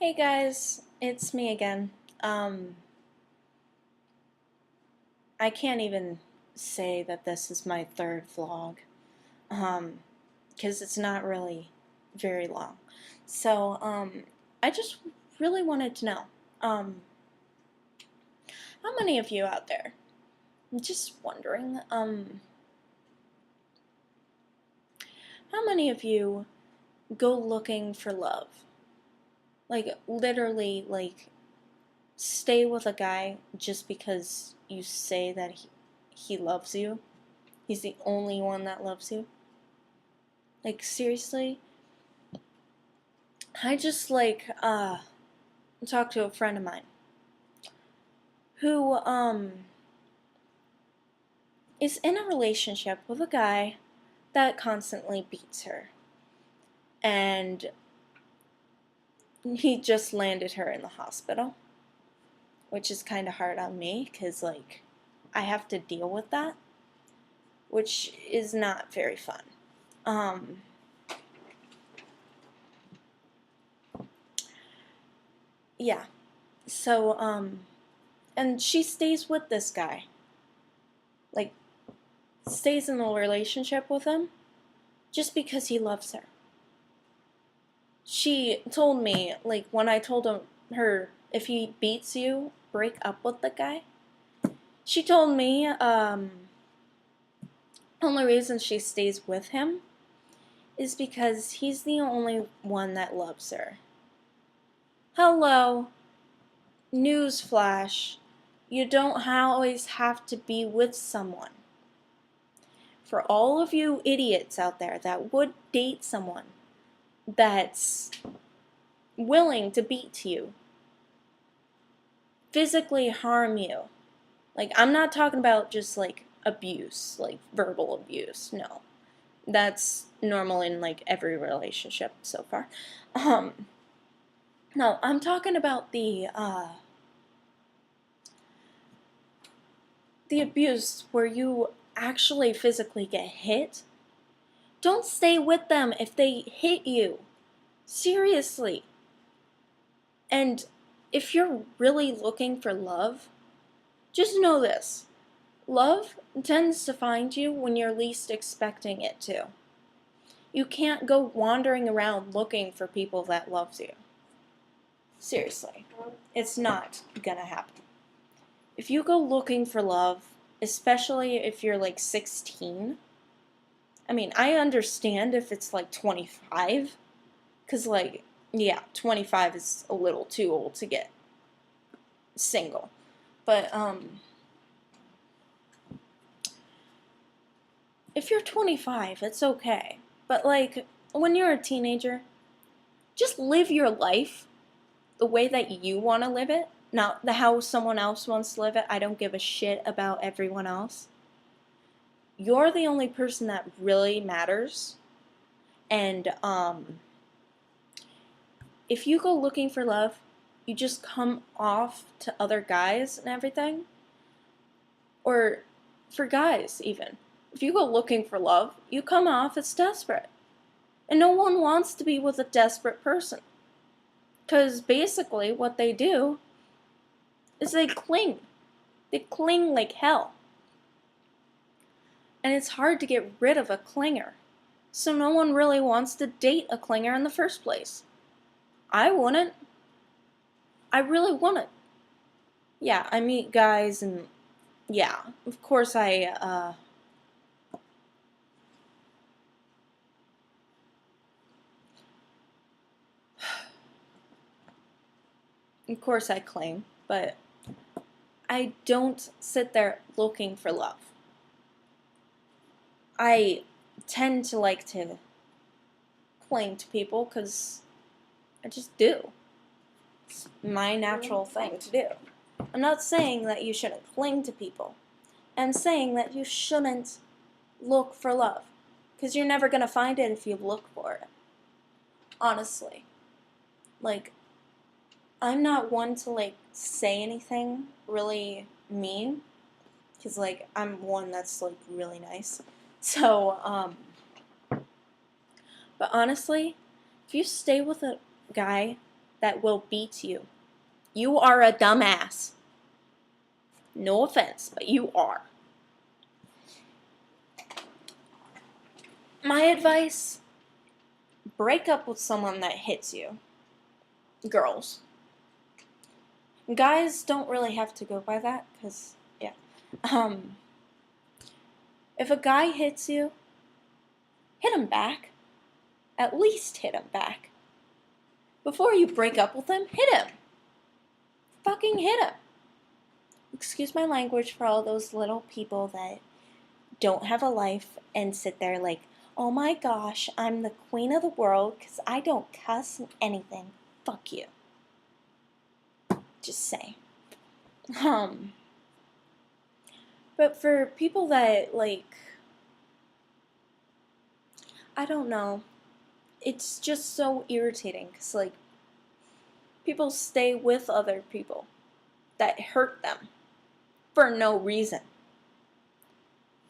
Hey guys, it's me again. I can't even say that this is my third vlog, because it's not really very long. So, I just really wanted to know, how many of you out there, I'm just wondering, how many of you go looking for love? Like, literally, like, stay with a guy just because you say that he loves you? He's the only one that loves you? Like, seriously? I just, talked to a friend of mine who, is in a relationship with a guy that constantly beats her. And he just landed her in the hospital, which is kind of hard on me, because, like, I have to deal with that, which is not very fun. Yeah. So, and she stays with this guy. Like, stays in a relationship with him just because he loves her. She told me, like, when I told her, if he beats you, break up with the guy. She told me, only reason she stays with him is because he's the only one that loves her. Hello, newsflash. You don't always have to be with someone. For all of you idiots out there that would date someone that's willing to beat you, physically harm you. Like, I'm not talking about just, like, abuse, like, verbal abuse, no. That's normal in, like, every relationship so far. No, I'm talking about the abuse where you actually physically get hit. Don't stay with them if they hit you. Seriously. And if you're really looking for love, just know this. Love tends to find you when you're least expecting it to. You can't go wandering around looking for people that loves you. Seriously. It's not gonna happen. If you go looking for love, especially if you're like 16, I mean, I understand if it's like 25, because, like, yeah, 25 is a little too old to get single. But, if you're 25, it's okay. But, like, when you're a teenager, just live your life the way that you want to live it, not how someone else wants to live it. I don't give a shit about everyone else. You're the only person that really matters. And, if you go looking for love, you just come off to other guys and everything. Or for guys, even. If you go looking for love, you come off as desperate. And no one wants to be with a desperate person. Because basically what they do is they cling. They cling like hell. And it's hard to get rid of a clinger. So no one really wants to date a clinger in the first place. I wouldn't. I really wouldn't. Yeah, I meet guys and yeah, of course of course I claim, but I don't sit there looking for love. I tend to like to cling to people because I just do. It's my natural thing to do. I'm not saying that you shouldn't cling to people. I'm saying that you shouldn't look for love, because you're never going to find it if you look for it. Honestly. Like, I'm not one to, like, say anything really mean, because, like, I'm one that's, like, really nice. So, but honestly, if you stay with a guy that will beat you. You are a dumbass. No offense, but you are. My advice, break up with someone that hits you. Girls. Guys don't really have to go by that, because, yeah. If a guy hits you, hit him back. At least hit him back. Before you break up with him, hit him. Fucking hit him. Excuse my language for all those little people that don't have a life and sit there like, oh my gosh, I'm the queen of the world because I don't cuss and anything. Fuck you. Just say. But for people that, like, I don't know, it's just so irritating because, like, people stay with other people that hurt them for no reason.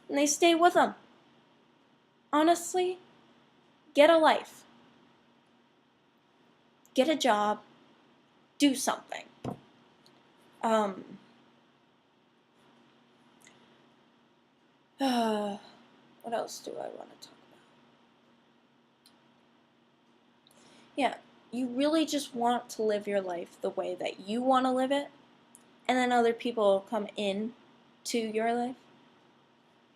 And they stay with them. Honestly, get a life. Get a job. Do something. What else do I want to talk about? Yeah, you really just want to live your life the way that you want to live it, and then other people will come in to your life.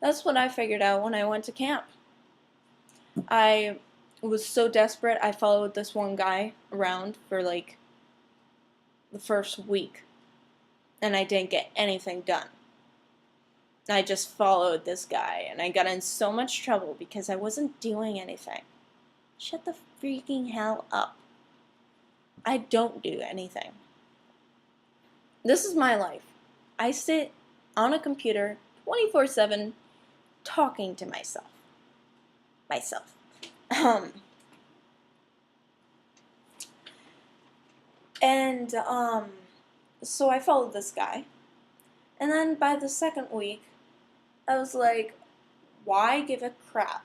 That's what I figured out when I went to camp. I was so desperate, I followed this one guy around for like the first week, and I didn't get anything done. I just followed this guy, and I got in so much trouble because I wasn't doing anything. Shut the freaking hell up. I don't do anything. This is my life. I sit on a computer 24/7 talking to myself. And so I followed this guy. And then by the second week, I was like, why give a crap?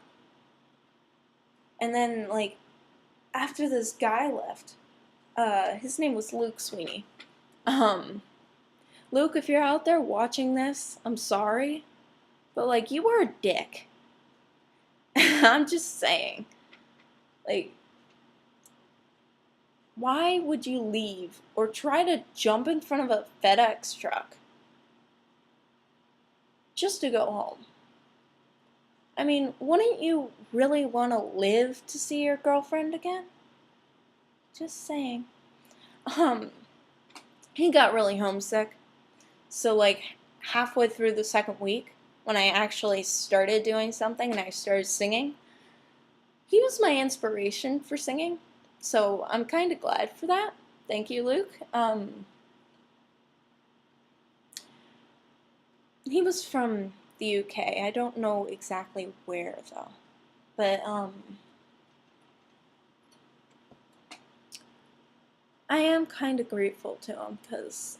And then, like, after this guy left, his name was Luke Sweeney. Luke, if you're out there watching this, I'm sorry, but, like, you were a dick. I'm just saying. Like, why would you leave or try to jump in front of a FedEx truck just to go home? I mean, wouldn't you really want to live to see your girlfriend again? Just saying. He got really homesick. So, like, halfway through the second week, when I actually started doing something and I started singing, he was my inspiration for singing. So, I'm kind of glad for that. Thank you, Luke. He was from the UK. I don't know exactly where, though. But, I am kind of grateful to him, because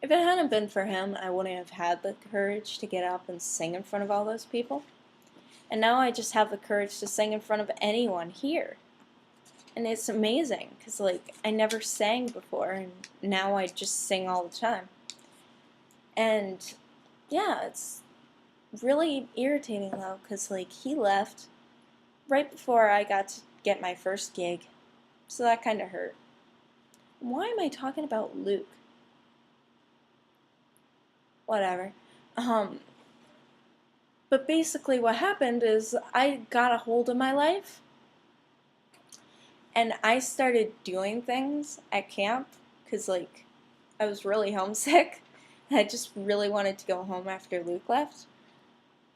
if it hadn't been for him, I wouldn't have had the courage to get up and sing in front of all those people. And now I just have the courage to sing in front of anyone here. And it's amazing, because, like, I never sang before, and now I just sing all the time. And, yeah, it's really irritating, though, because, like, he left right before I got to get my first gig. So that kind of hurt. Why am I talking about Luke? Whatever. But basically what happened is I got a hold of my life, and I started doing things at camp, because, like, I was really homesick. I just really wanted to go home after Luke left.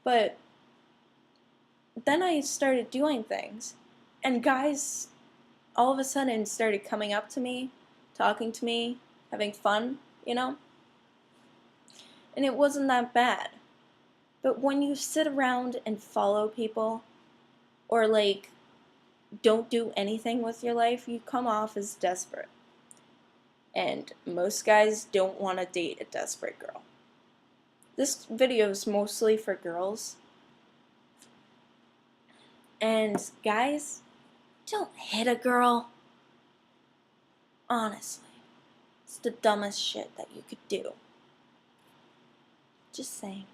But then I started doing things, and guys all of a sudden started coming up to me, talking to me, having fun, you know? And it wasn't that bad. But when you sit around and follow people, or, like, don't do anything with your life, you come off as desperate. And most guys don't want to date a desperate girl. This video is mostly for girls. And guys, don't hit a girl. Honestly, it's the dumbest shit that you could do. Just saying.